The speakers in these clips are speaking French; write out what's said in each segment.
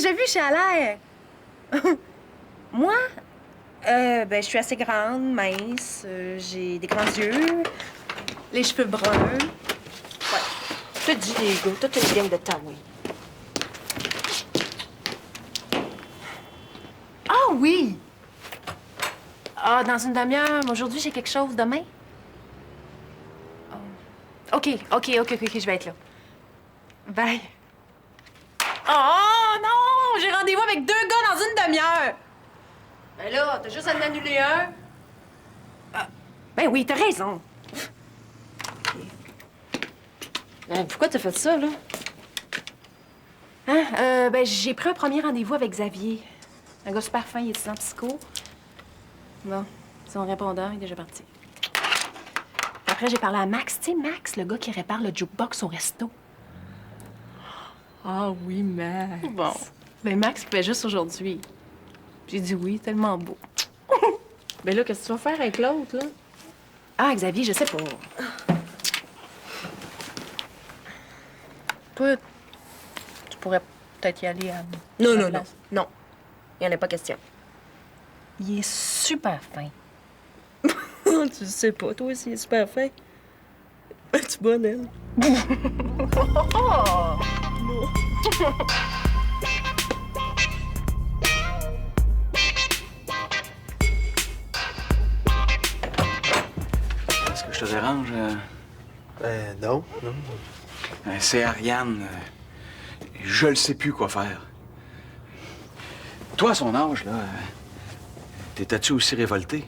déjà vu chez Allaire. Moi, je suis assez grande, mince, j'ai des grands yeux, les cheveux bruns. Ouais. Je te dis, les gars, toute une gang de temps, oui. Ah oui! Ah, dans une demi-heure. Aujourd'hui, j'ai quelque chose. Demain? Oh. OK, je vais être là. Bye. Oh non! J'ai rendez-vous avec 2 gars dans une demi-heure! Ben là, t'as juste à en annuler un. Ben oui, t'as raison. Pourquoi t'as fait ça, là? Hein? J'ai pris un premier rendez-vous avec Xavier. Un gars super fin, il est étudiant psycho. Bon, son répondeur est déjà parti. Après, j'ai parlé à Max. Tu sais, Max, le gars qui répare le jukebox au resto. Ah oui, Max. Bon. Ben Max, il fait juste aujourd'hui. J'ai dit oui, tellement beau. Ben là, qu'est-ce que tu vas faire avec l'autre, là? Ah, Xavier, je sais pas. Toi, tu pourrais peut-être y aller à... Non. Il n'y en a pas question. Il est super fin. Tu le sais pas, toi aussi, il est super fin. Es-tu bonne, elle? Est-ce que je te dérange? Non. C'est Ariane. Je le sais plus quoi faire. Toi, à son âge, là, t'étais-tu aussi révolté?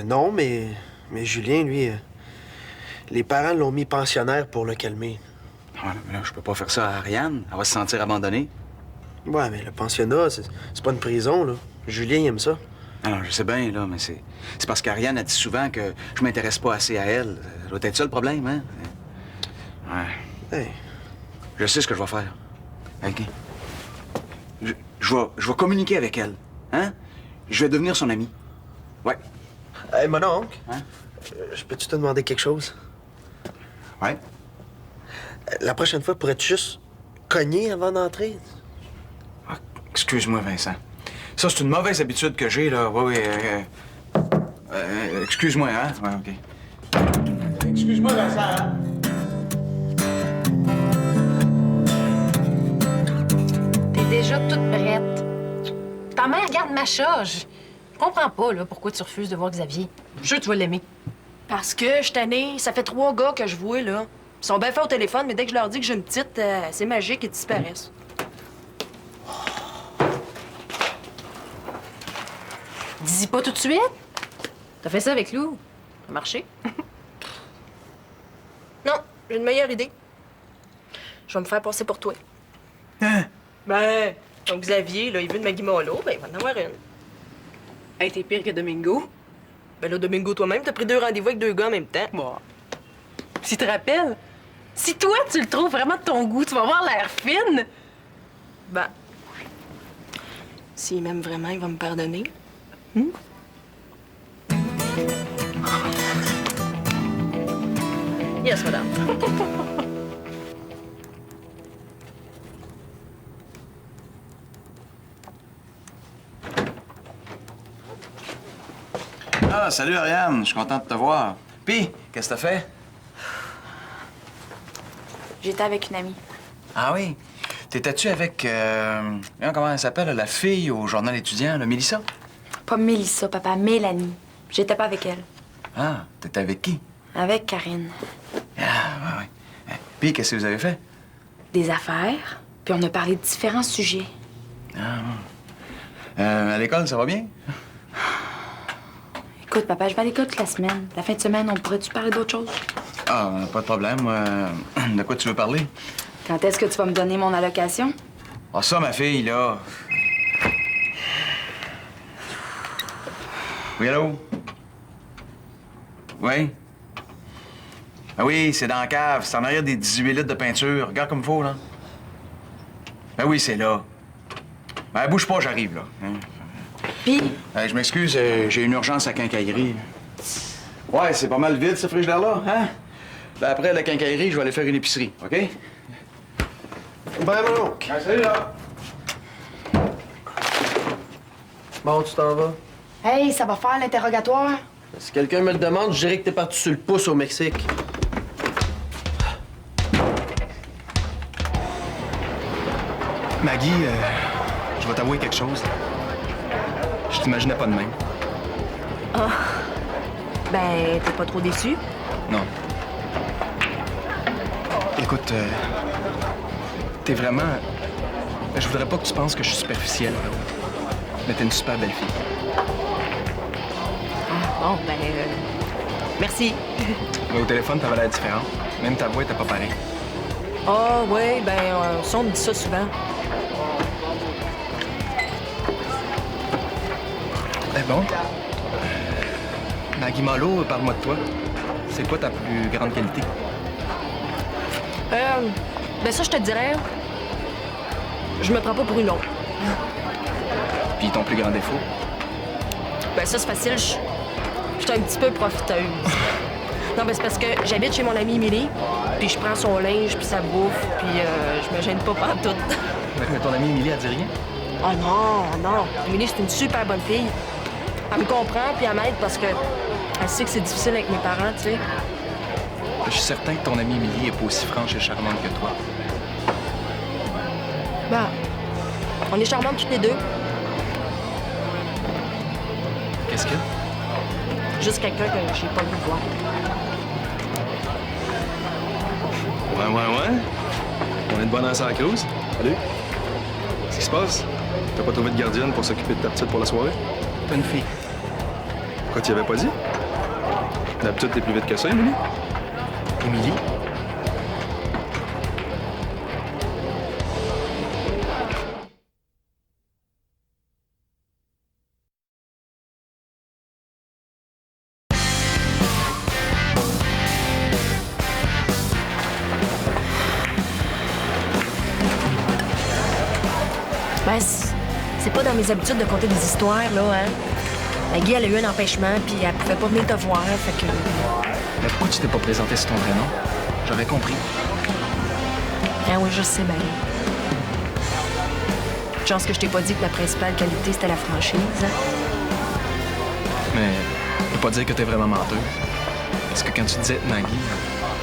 Non, mais Julien, lui, les parents l'ont mis pensionnaire pour le calmer. Ouais, mais là, je peux pas faire ça à Ariane. Elle va se sentir abandonnée. Ouais, mais le pensionnat, c'est pas une prison, là. Julien, il aime ça. Alors, je sais bien, là, mais c'est parce qu'Ariane a dit souvent que je m'intéresse pas assez à elle. Ça doit être ça le problème, hein? Ouais. Hey. Je sais ce que je vais faire. OK? Je vais communiquer avec elle. Hein? Je vais devenir son ami. Ouais. Hey, mon oncle. Hein? Je peux-tu te demander quelque chose? Ouais. La prochaine fois, pourrais-tu juste cogner avant d'entrer? Ah, excuse-moi, Vincent. Ça, c'est une mauvaise habitude que j'ai, là. Oui. Excuse-moi, hein? Ouais, OK. Excuse-moi, Vincent, hein? T'es déjà toute prête. Ta mère garde ma charge. Je comprends pas, là, pourquoi tu refuses de voir Xavier. Je suis sûr que tu vas l'aimer. Parce que je suis tannée. Ça fait 3 gars que je vois, là. Ils sont bien faits au téléphone, mais dès que je leur dis que j'ai une petite, c'est magique, ils disparaissent. Dis-y pas tout de suite. T'as fait ça avec Lou. Ça a marché. Non, j'ai une meilleure idée. Je vais me faire passer pour toi. Hein? Ben, donc Xavier, là, il veut de Maggie Molo, ben il va en avoir une. Hey, t'es pire que Domingo. Ben là, Domingo, toi-même, t'as pris 2 rendez-vous avec 2 gars en même temps. Bon. Si tu te rappelles, si toi, tu le trouves vraiment de ton goût, tu vas avoir l'air fine. Ben, s'il m'aime vraiment, il va me pardonner. Yes, madame. Ah, salut, Ariane. Je suis content de te voir. Puis, qu'est-ce que t'as fait? J'étais avec une amie. Ah oui? T'étais-tu avec... comment elle s'appelle, la fille au journal étudiant, là, Mélissa? Pas Mélissa, papa, Mélanie. J'étais pas avec elle. Ah, t'étais avec qui? Avec Karine. Ah, ouais. Puis, qu'est-ce que vous avez fait? Des affaires, puis on a parlé de différents sujets. Ah, bon. À l'école, ça va bien? Écoute, papa, je vais à l'école toute la semaine. La fin de semaine, on pourrait-tu parler d'autre chose? Ah, pas de problème. De quoi tu veux parler? Quand est-ce que tu vas me donner mon allocation? Ah, ça, ma fille, là. Oui, allô? Oui? Ah oui, c'est dans la cave. C'est en arrière des 18 litres de peinture. Regarde comme il faut, là. Ben oui, c'est là. Ben, bouge pas, j'arrive, là. Hein? Puis, Je m'excuse, j'ai une urgence à quincaillerie. Ouais, c'est pas mal vide, ce frigidaire-là, hein? Ben, après la quincaillerie, je vais aller faire une épicerie, OK? Ben, mon oncle. Salut, là! Bon, tu t'en vas. Hey, ça va faire l'interrogatoire? Si quelqu'un me le demande, je dirais que t'es parti sur le pouce au Mexique. Maggie, je vais t'avouer quelque chose. Je t'imaginais pas de même. Ben, t'es pas trop déçu? Non. Écoute, t'es vraiment... Je voudrais pas que tu penses que je suis superficiel, mais t'es une super belle fille. Bon, ben, merci. Mais au téléphone, t'avais l'air différent. Même ta voix était pas pareille. Ah, ouais, ben, ça, on me dit ça souvent. Eh bon? Maggie Malo, parle-moi de toi. C'est quoi ta plus grande qualité? Ben ça, je te dirais, je me prends pas pour une autre. Puis ton plus grand défaut? Ben ça, c'est facile, je suis un petit peu profiteuse. Non, ben c'est parce que j'habite chez mon amie Émilie, puis je prends son linge, puis sa bouffe, puis je me gêne pas pantoute. Mais ton amie Émilie, elle dit rien? Oh non, non. Émilie, c'est une super bonne fille. Elle me comprend, puis elle m'aide parce que elle sait que c'est difficile avec mes parents, tu sais. Je suis certain que ton amie Émilie est pas aussi franche et charmante que toi. Ben, on est charmantes toutes les deux. Qu'est-ce qu'il y a? Juste quelqu'un que j'ai pas le goût de voir. Ouais. On est de bonne heure sur la cruise. Salut. Qu'est-ce qui se passe? T'as pas trouvé de gardienne pour s'occuper de ta petite pour la soirée? T'as une fille. Pourquoi tu y avais pas dit? D'habitude, t'es plus vite que ça, Émilie. Émilie? Ben, c'est pas dans mes habitudes de conter des histoires, là, hein. Maggie, elle a eu un empêchement, puis elle pouvait pas venir te voir, fait que... Mais pourquoi tu t'es pas présenté sur ton vrai nom? J'aurais compris. Ah oui, je sais bien. Chance que je t'ai pas dit que la principale qualité, c'était la franchise, hein. Mais je peux pas dire que t'es vraiment menteuse. Parce que quand tu disais Maggie,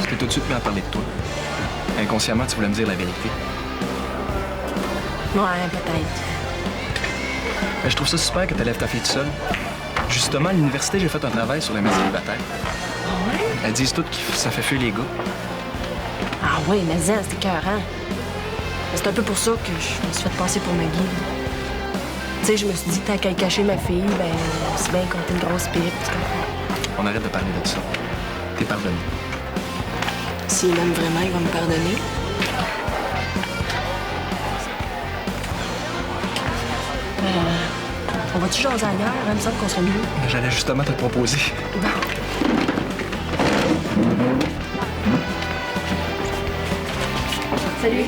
tu t'es tout de suite mis à parler de toi. Inconsciemment, tu voulais me dire la vérité. Ouais, peut-être. Mais je trouve ça super que tu élèves ta fille toute seule. Justement, à l'université, j'ai fait un travail sur la mère célibataire. Ah ouais? Elles disent toutes que ça fait fuir les gars. Ah oui, mais Zan, c'était écœurant. C'est un peu pour ça que je me suis fait passer pour Maggie. Tu sais, je me suis dit, tant qu'à y cacher ma fille, ben, c'est bien quand t'es une grosse pipe, tu comprends? On arrête de parler de ça. T'es pardonné. S'il m'aime vraiment, il va me pardonner. On va-tu jaser ailleurs? Il me semble qu'on serait mieux. J'allais justement te le proposer. Bon. Salut.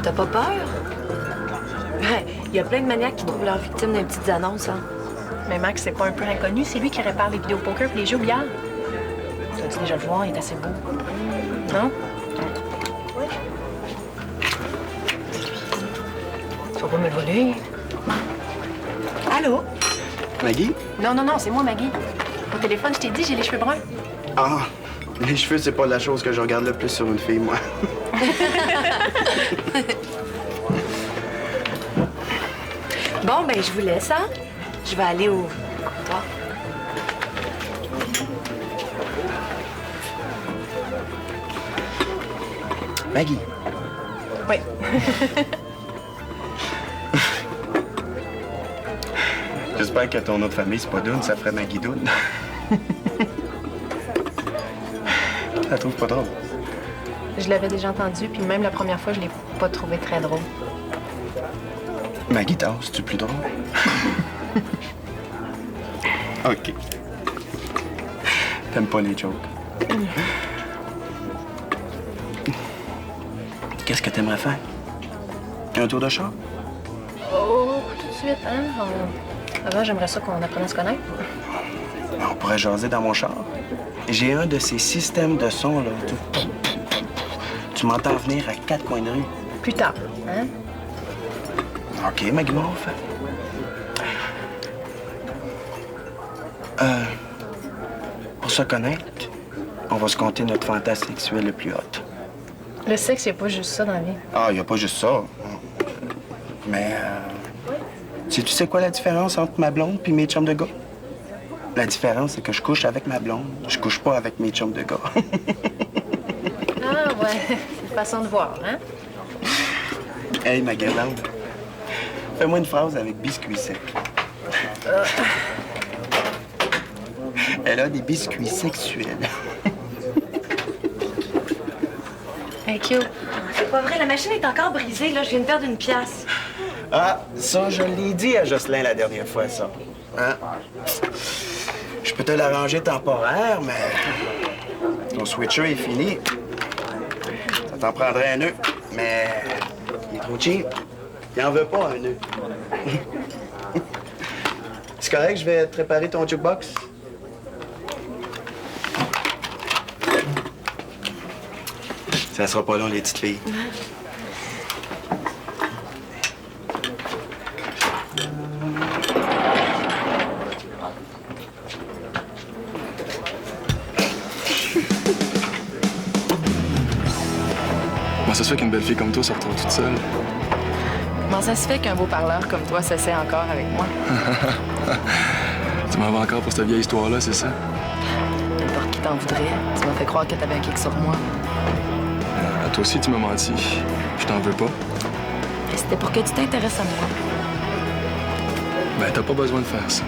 T'as pas peur? Il y a plein de maniaques qui trouvent leurs victimes dans les petites annonces, hein. Mais Max, c'est pas un peu inconnu. C'est lui qui répare les vidéos poker et les jeux au billard. Tu as-tu déjà le voir? Il est assez beau. Non? Tu vas pas me le voler? Allô? Maggie? Non, c'est moi, Maggie. Au téléphone, je t'ai dit, j'ai les cheveux bruns. Ah, les cheveux, c'est pas la chose que je regarde le plus sur une fille, moi. Bon, ben, je vous laisse, hein? Je vais aller au comptoir. Maggie. Oui. J'espère que ton autre famille, c'est pas Doune, ça ferait Maggie Doune. La trouve pas drôle. Je l'avais déjà entendu, puis même la première fois, je l'ai pas trouvé très drôle. Maggie Tasse, c'est-tu plus drôle? OK. T'aimes pas les jokes? Qu'est-ce que t'aimerais faire? Un tour de char? Oh, tout de suite, hein? Avant, j'aimerais ça qu'on apprenne à se connaître. On pourrait jaser dans mon char. J'ai un de ces systèmes de son, là. Tu m'entends venir à 4 coins de rue. Plus tard, hein? OK, ma guimauve. Pour se connaître, on va se compter notre fantasme sexuel le plus hot. Le sexe, y a pas juste ça dans la vie. Ah, y a pas juste ça. Mais, tu sais quoi la différence entre ma blonde puis mes chums de gars? La différence, c'est que je couche avec ma blonde. Je couche pas avec mes chums de gars. Ah, ouais. C'est une façon de voir, hein? Hey, ma guirlande, fais-moi une phrase avec biscuits secs. Elle a des biscuits sexuels. Hey, Q. C'est pas vrai, la machine est encore brisée, là. Je viens de perdre une pièce. Ah, ça, je l'ai dit à Jocelyn la dernière fois, ça. Hein? Je peux te l'arranger temporaire, mais ton switcher est fini. Ça t'en prendrait un nœud, mais il est trop cheap. Il en veut pas, un nœud. C'est correct, je vais te préparer ton jukebox? Ça sera pas long, les petites filles. Comment ça se fait qu'une belle fille comme toi se retrouve toute seule? Comment ça se fait qu'un beau parleur comme toi s'essaie encore avec moi? Tu m'en vas encore pour cette vieille histoire-là, c'est ça? N'importe qui t'en voudrait. Tu m'as fait croire que t'avais un kick sur moi. Toi aussi, tu m'as menti. Je t'en veux pas. Et c'était pour que tu t'intéresses à moi. Ben, t'as pas besoin de faire ça.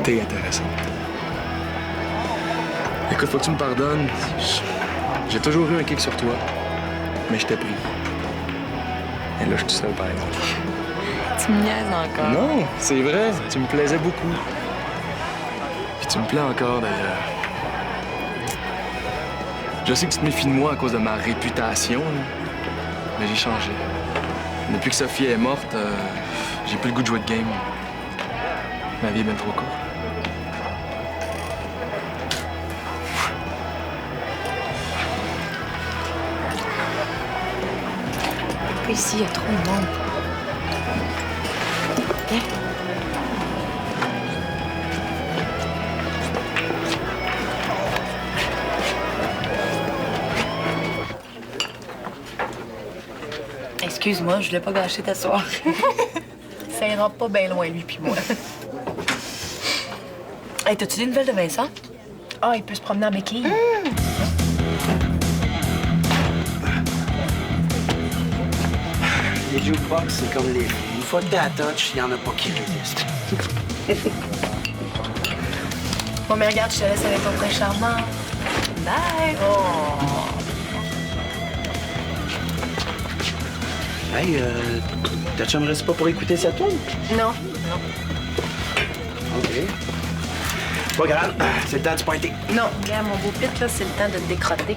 T'es intéressant. Écoute, faut que tu me pardonnes. J'ai toujours eu un kick sur toi, mais je t'ai pris. Et là, je suis tout seul, par exemple. Tu me niaises encore. Non, c'est vrai. Tu me plaisais beaucoup. Puis tu me plais encore, d'ailleurs. Je sais que tu te méfies de moi à cause de ma réputation, là. Mais j'ai changé. Depuis que Sophie est morte, j'ai plus le goût de jouer de game. Ma vie est bien trop courte. Ici, il y a trop de monde. Viens. Excuse-moi, je voulais pas gâcher ta soirée. Ça ira pas bien loin, lui puis moi. Hey, t'as-tu des nouvelles de Vincent? Ah, il peut se promener en béquille. Les jukebox, c'est comme les filles. Une fois que t'es à touch, il y en a pas qui résistent. Bon, mais regarde, je te laisse avec ton prince charmant. Bye! Oh! Hey, ta chum reste pas pour écouter sa tourne? Non. OK. Pas grave, c'est le temps du party. Non, regarde, mon beau pit, là, c'est le temps de te décrotter.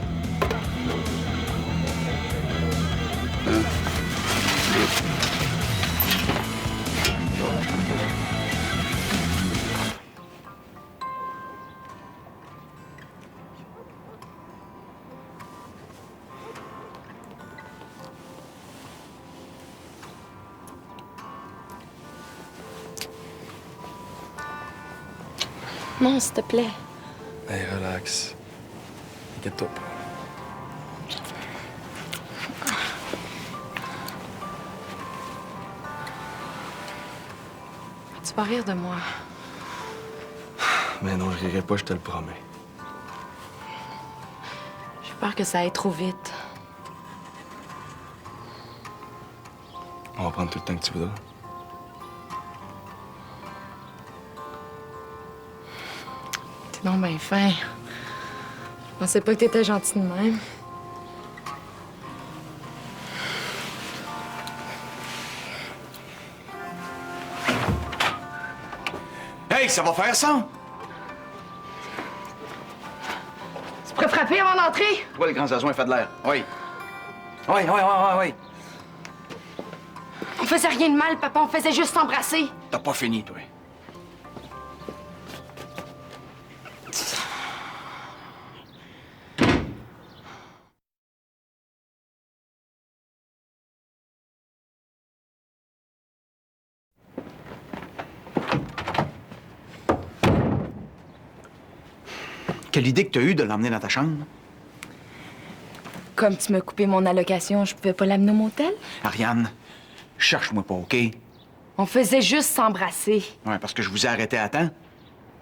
Non, s'il te plaît. Hey, relax. Inquiète-toi pas. Tu vas rire de moi. Mais non, je rirai pas, je te le promets. J'ai peur que ça aille trop vite. On va prendre tout le temps que tu voudras. T'es donc bien fin. Je pensais pas que t'étais gentil de même. Hey, ça va faire ça? pourrais frapper avant d'entrer? Toi, le grand Zazouin, fait de l'air. Oui. Oui. On faisait rien de mal, papa. On faisait juste s'embrasser. T'as pas fini, toi. Quelle idée que t'as eue de l'emmener dans ta chambre? Comme tu m'as coupé mon allocation, je pouvais pas l'amener au motel? Ariane, cherche-moi pas, OK? On faisait juste s'embrasser. Ouais, parce que je vous ai arrêté à temps.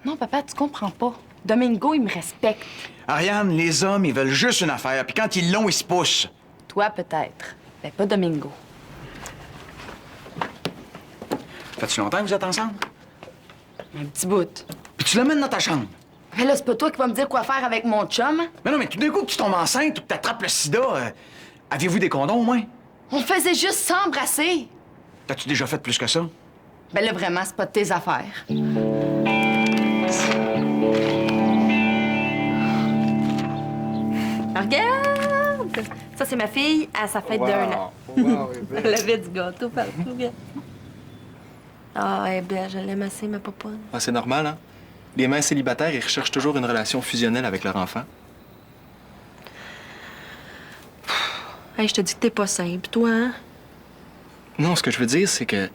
Non, papa, tu comprends pas. Domingo, il me respecte. Ariane, les hommes, ils veulent juste une affaire, puis quand ils l'ont, ils se poussent. Toi, peut-être. Mais pas Domingo. Fait-tu longtemps que vous êtes ensemble? Un petit bout. Puis tu l'amènes dans ta chambre. Mais là, c'est pas toi qui vas me dire quoi faire avec mon chum. Mais non, mais tout d'un coup que tu tombes enceinte ou que t'attrapes le sida, aviez-vous des condoms au moins? On faisait juste s'embrasser. T'as-tu déjà fait plus que ça? Ben là, vraiment, c'est pas de tes affaires. Regarde! Ça, c'est ma fille à sa fête d'1 an. Elle avait du gâteau partout, regarde. Ah, elle est belle, je l'aime assez, ma popoune. Ah, c'est normal, hein? Les mères célibataires, ils recherchent toujours une relation fusionnelle avec leur enfant. Hey, je te dis que t'es pas simple, toi, hein? Non, ce que je veux dire, c'est que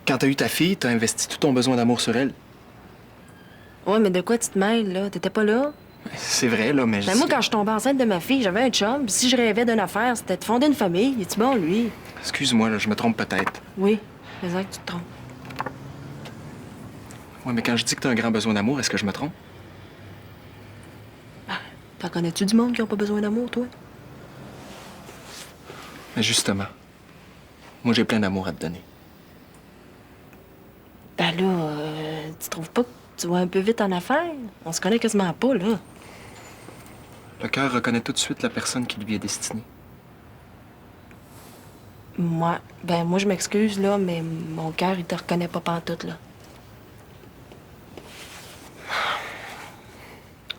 quand t'as eu ta fille, t'as investi tout ton besoin d'amour sur elle. Ouais, mais de quoi tu te mêles, là? T'étais pas là? C'est vrai, là, mais... Ben moi, quand je tombais enceinte de ma fille, j'avais un chum. Puis si je rêvais d'une affaire, c'était de fonder une famille. Es-tu bon, lui? Excuse-moi, là, je me trompe peut-être. Oui, c'est ça que tu te trompes. Ouais, mais quand je dis que t'as un grand besoin d'amour, est-ce que je me trompe? T'en connais-tu du monde qui n'a pas besoin d'amour, toi? Mais justement, moi, j'ai plein d'amour à te donner. Ben là, tu trouves pas que tu vas un peu vite en affaires? On se connaît quasiment pas, là. Le cœur reconnaît tout de suite la personne qui lui est destinée. Moi, je m'excuse, là, mais mon cœur, il te reconnaît pas pantoute, là.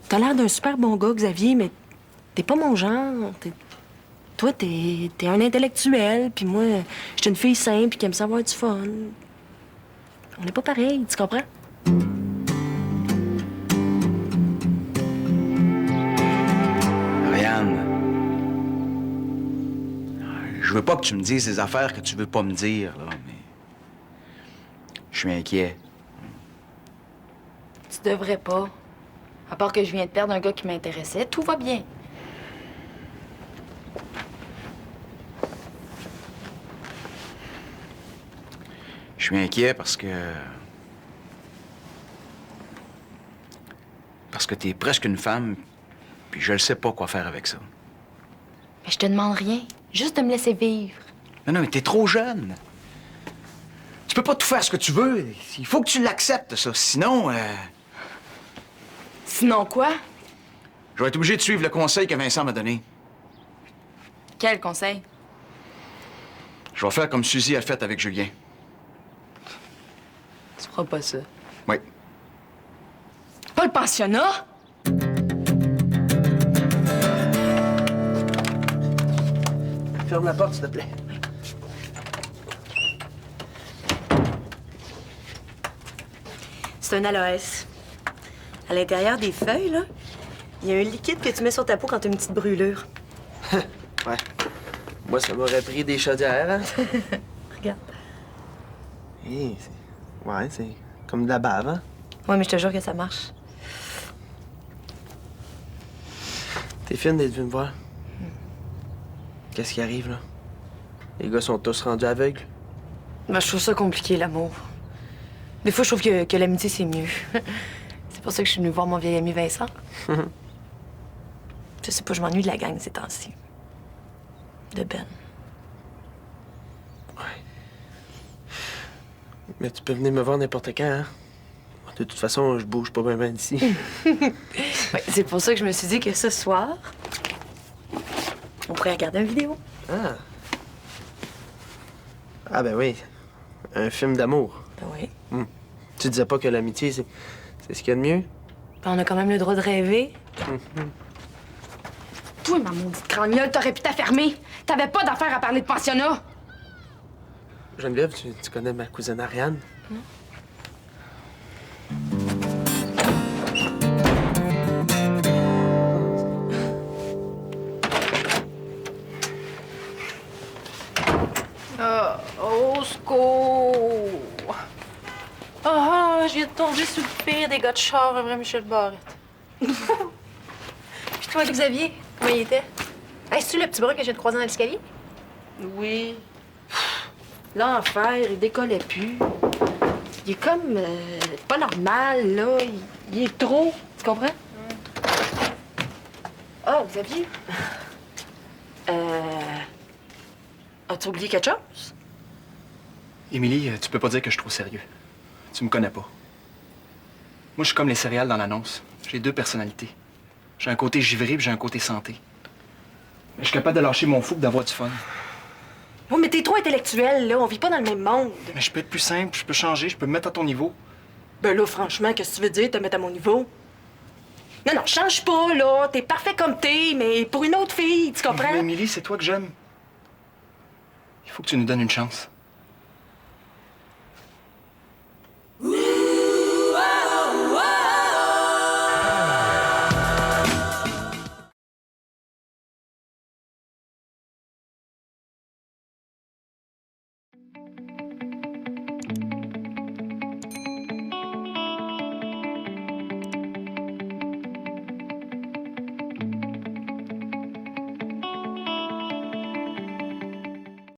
T'as l'air d'un super bon gars, Xavier, mais t'es pas mon genre. Toi, t'es un intellectuel, puis moi, je suis une fille simple qui aime savoir du fun. On n'est pas pareil, tu comprends? Ariane, je veux pas que tu me dises des affaires que tu veux pas me dire, là, mais... Je suis inquiet. Tu devrais pas. À part que je viens de perdre un gars qui m'intéressait, tout va bien. Je suis inquiet parce que... Parce que t'es presque une femme, puis je ne sais pas quoi faire avec ça. Mais je te demande rien. Juste de me laisser vivre. Non, mais t'es trop jeune. Tu peux pas tout faire ce que tu veux. Il faut que tu l'acceptes, ça. Sinon, Sinon quoi? je vais être obligé de suivre le conseil que Vincent m'a donné. Quel conseil? Je vais faire comme Suzy a fait avec Julien. Tu feras pas ça. Oui. Pas le pensionnat? Ferme la porte, s'il te plaît. C'est un aloès. À l'intérieur des feuilles, là, il y a un liquide que tu mets sur ta peau quand t'as une petite brûlure. Ouais. Moi, ça m'aurait pris des chaudières, hein? Regarde. Hé, ouais, c'est comme de la bave, hein? Ouais, mais je te jure que ça marche. T'es fine d'être venue me voir. Qu'est-ce qui arrive, là? Les gars sont tous rendus aveugles. Ben, je trouve ça compliqué, l'amour. Des fois, je trouve que l'amitié, c'est mieux. C'est pour ça que je suis venue voir mon vieil ami Vincent. Je sais pas, je m'ennuie de la gang ces temps-ci. De Ben. Mais tu peux venir me voir n'importe quand, hein? De toute façon, je bouge pas bien d'ici. Ouais, c'est pour ça que je me suis dit que ce soir, on pourrait regarder une vidéo. Ah. Ah, ben oui. Un film d'amour. Ben oui. Tu disais pas que l'amitié, c'est ce qu'il y a de mieux? Ben, on a quand même le droit de rêver. Toi, ma maudite cragnolle, t'aurais pu t'affermer. T'avais pas d'affaire à parler de pensionnat. Geneviève, tu connais ma cousine Ariane? Au secours! Ah, je viens de tomber sous le pire des gars de char, un vrai Michel Barrette. Puis toi, Xavier, comment il était? Hey, c'est-tu le petit bras que je viens de croiser dans l'escalier? Oui. L'enfer, il décollait plus. Il est comme... pas normal, là. Il est trop, tu comprends? Ah, Xavier. As-tu oublié quelque chose? Émilie, tu peux pas dire que je suis trop sérieux. Tu me connais pas. Moi, je suis comme les céréales dans l'annonce. J'ai deux personnalités. J'ai un côté givré puis j'ai un côté santé. Mais je suis capable de lâcher mon fou et d'avoir du fun. Oui, mais t'es trop intellectuel, là. On vit pas dans le même monde. Mais je peux être plus simple, je peux changer, je peux me mettre à ton niveau. Ben là, franchement, qu'est-ce que tu veux dire, te mettre à mon niveau? Non, non, change pas, là. T'es parfait comme t'es, mais pour une autre fille, tu comprends? Mais Émilie, c'est toi que j'aime. Il faut que tu nous donnes une chance.